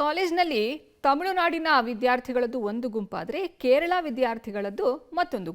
ಕಾಲೇಜಿನಲ್ಲಿ ತಮಿಳುನಾಡಿನ ವಿದ್ಯಾರ್ಥಿಗಳದ್ದು ಒಂದು ಗುಂಪಾದರೆ ಕೇರಳ ವಿದ್ಯಾರ್ಥಿಗಳದ್ದು ಮತ್ತೊಂದು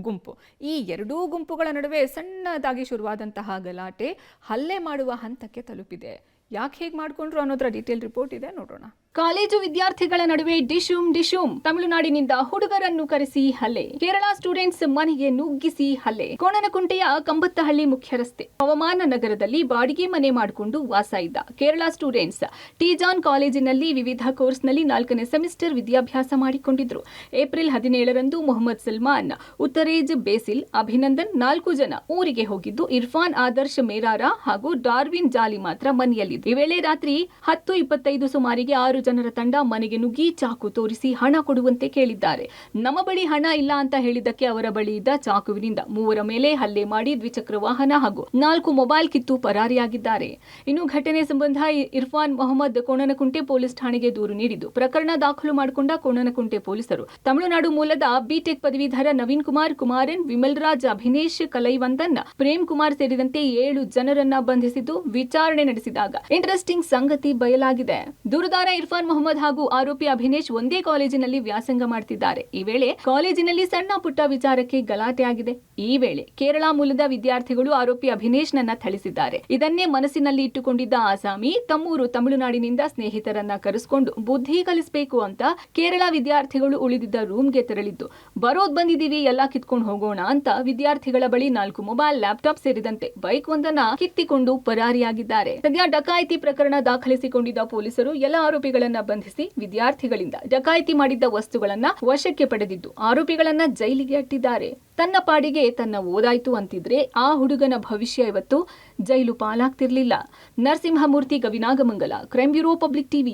ಗುಂಪು. ಈ ಎರಡೂ ಗುಂಪುಗಳ ನಡುವೆ ಸಣ್ಣದಾಗಿ ಶುರುವಾದಂತಹ ಗಲಾಟೆ ಹಲ್ಲೆ ಮಾಡುವ ಹಂತಕ್ಕೆ ತಲುಪಿದೆ. ಯಾಕೆ ಹೇಗೆ ಮಾಡಿಕೊಂಡ್ರು ಅನ್ನೋದರ ಡೀಟೇಲ್ ರಿಪೋರ್ಟ್ ಇದೆ, ನೋಡೋಣ. ಕಾಲೇಜು ವಿದ್ಯಾರ್ಥಿಗಳ ನಡುವೆ ಡಿಶೂಮ್ ತಮಿಳುನಾಡಿನಿಂದ ಹುಡುಗರನ್ನು ಕರೆಸಿ ಹಲ್ಲೆ. ಕೇರಳ ಸ್ಟೂಡೆಂಟ್ಸ್ ಮನೆಗೆ ನುಗ್ಗಿಸಿ ಹಲ್ಲೆ. ಕೋಣನಕುಂಟೆಯ ಕಂಬತ್ತಹಳ್ಳಿ ಮುಖ್ಯ ರಸ್ತೆ ಹವಾಮಾನ ನಗರದಲ್ಲಿ ಬಾಡಿಗೆ ಮನೆ ಮಾಡಿಕೊಂಡು ವಾಸ ಇದ್ದ ಕೇರಳ ಸ್ಟೂಡೆಂಟ್ಸ್ ಟಿ-ಜಾನ್ ಕಾಲೇಜಿನಲ್ಲಿ ವಿವಿಧ ಕೋರ್ಸ್ನಲ್ಲಿ 4ನೇ ಸೆಮಿಸ್ಟರ್ ವಿದ್ಯಾಭ್ಯಾಸ ಮಾಡಿಕೊಂಡಿದ್ರು. ಏಪ್ರಿಲ್ 17ರಂದು ಮೊಹಮ್ಮದ್ ಸಲ್ಮಾನ್, ಉತ್ತರೇಜ್ ಬೇಸಿಲ್, ಅಭಿನಂದನ್ 4 ಜನ ಊರಿಗೆ ಹೋಗಿದ್ದು ಇರ್ಫಾನ್ ಆದರ್ಶ್ ಮೇರಾರ ಹಾಗೂ ಡಾರ್ವಿನ್ ಜಾಲಿ ಮಾತ್ರ ಮನೆಯಲ್ಲಿದ್ದರು. ಈ ವೇಳೆ ರಾತ್ರಿ 10:25 ಸುಮಾರಿಗೆ 6 ಜನರ ತಂಡ ಮನೆಗೆ ನುಗ್ಗಿ ಚಾಕು ತೋರಿಸಿ ಹಣ ಕೊಡುವಂತೆ ಕೇಳಿದ್ದಾರೆ. ನಮ್ಮ ಬಳಿ ಹಣ ಇಲ್ಲ ಅಂತ ಹೇಳಿದ್ದಕ್ಕೆ ಅವರ ಬಳಿ ಇದ್ದ ಚಾಕುವಿನಿಂದ 3 ಮೇಲೆ ಹಲ್ಲೆ ಮಾಡಿ ದ್ವಿಚಕ್ರ ವಾಹನ ಹಾಗೂ 4 ಮೊಬೈಲ್ ಕಿತ್ತು ಪರಾರಿಯಾಗಿದ್ದಾರೆ. ಇನ್ನು ಘಟನೆ ಸಂಬಂಧ ಇರ್ಫಾನ್ ಮೊಹಮ್ಮದ್ ಕೋಣನಕುಂಟೆ ಪೊಲೀಸ್ ಠಾಣೆಗೆ ದೂರು ನೀಡಿದ್ದು ಪ್ರಕರಣ ದಾಖಲು ಮಾಡಿಕೊಂಡ ಕೋಣನಕುಂಟೆ ಪೊಲೀಸರು ತಮಿಳುನಾಡು ಮೂಲದ ಬಿಟೆಕ್ ಪದವೀಧರ ನವೀನ್ ಕುಮಾರ್, ಕುಮಾರನ್, ವಿಮಲ್ ರಾಜ್, ಅಭಿನೇಶ್, ಕಲೈವಂತನ್, ಪ್ರೇಮ್ ಕುಮಾರ್ ಸೇರಿದಂತೆ 7 ಜನರನ್ನ ಬಂಧಿಸಿದ್ದು ವಿಚಾರಣೆ ನಡೆಸಿದಾಗ ಇಂಟ್ರೆಸ್ಟಿಂಗ್ ಸಂಗತಿ ಬಯಲಾಗಿದೆ. ದೂರುದಾರ ಇರ್ಫಾನ್ ಮೊಹಮ್ಮದ್ ಹಾಗೂ ಆರೋಪಿ ಅಭಿನೇಶ್ ಒಂದೇ ಕಾಲೇಜಿನಲ್ಲಿ ವ್ಯಾಸಂಗ ಮಾಡ್ತಿದ್ದಾರೆ. ಈ ವೇಳೆ ಕಾಲೇಜಿನಲ್ಲಿ ಸಣ್ಣ ಪುಟ್ಟ ವಿಚಾರಕ್ಕೆ ಗಲಾಟೆ ಆಗಿದೆ. ಈ ವೇಳೆ ಕೇರಳ ಮೂಲದ ವಿದ್ಯಾರ್ಥಿಗಳು ಆರೋಪಿ ಅಭಿನೇಶ್ ನನ್ನ ಥಳಿಸಿದ್ದಾರೆ. ಇದನ್ನೇ ಮನಸ್ಸಿನಲ್ಲಿ ಇಟ್ಟುಕೊಂಡಿದ್ದ ಆಸಾಮಿ ತಮ್ಮೂರು ತಮಿಳುನಾಡಿನಿಂದ ಸ್ನೇಹಿತರನ್ನ ಕರೆಸಿಕೊಂಡು ಬುದ್ಧಿ ಕಲಿಸಬೇಕು ಅಂತ ಕೇರಳ ವಿದ್ಯಾರ್ಥಿಗಳು ಉಳಿದಿದ್ದ ರೂಮ್ಗೆ ತೆರಳಿದ್ದು, ಬರೋದ್ ಬಂದಿದ್ದೀವಿ, ಎಲ್ಲ ಕಿತ್ಕೊಂಡು ಹೋಗೋಣ ಅಂತ ವಿದ್ಯಾರ್ಥಿಗಳ ಬಳಿ 4 ಮೊಬೈಲ್, ಲ್ಯಾಪ್ಟಾಪ್ ಸೇರಿದಂತೆ ಬೈಕ್ ಒಂದನ್ನ ಕಿತ್ತಿಕೊಂಡು ಪರಾರಿಯಾಗಿದ್ದಾರೆ. ಸದ್ಯ ಡಕಾಯಿತಿ ಪ್ರಕರಣ ದಾಖಲಿಸಿಕೊಂಡಿದ್ದ ಪೊಲೀಸರು ಎಲ್ಲ ಆರೋಪಿಗಳನ್ನ ಬಂಧಿಸಿ ವಿದ್ಯಾರ್ಥಿಗಳಿಂದ ಡಕಾಯಿತಿ ಮಾಡಿದ್ದ ವಸ್ತುಗಳನ್ನ ವಶಕ್ಕೆ ಪಡೆದಿದ್ದು ಆರೋಪಿಗಳನ್ನ ಜೈಲಿಗೆ ಅಟ್ಟಿದ್ದಾರೆ. ತನ್ನ ಪಾಡಿಗೆ ತನ್ನ ಓದಾಯ್ತು ಅಂತಿದ್ರೆ ಆ ಹುಡುಗನ ಭವಿಷ್ಯ ಇವತ್ತು ಜೈಲು ಪಾಲಾಗ್ತಿರ್ಲಿಲ್ಲ. Narasimhamurthy, Gavinagamangala, crime bureau, Public TV.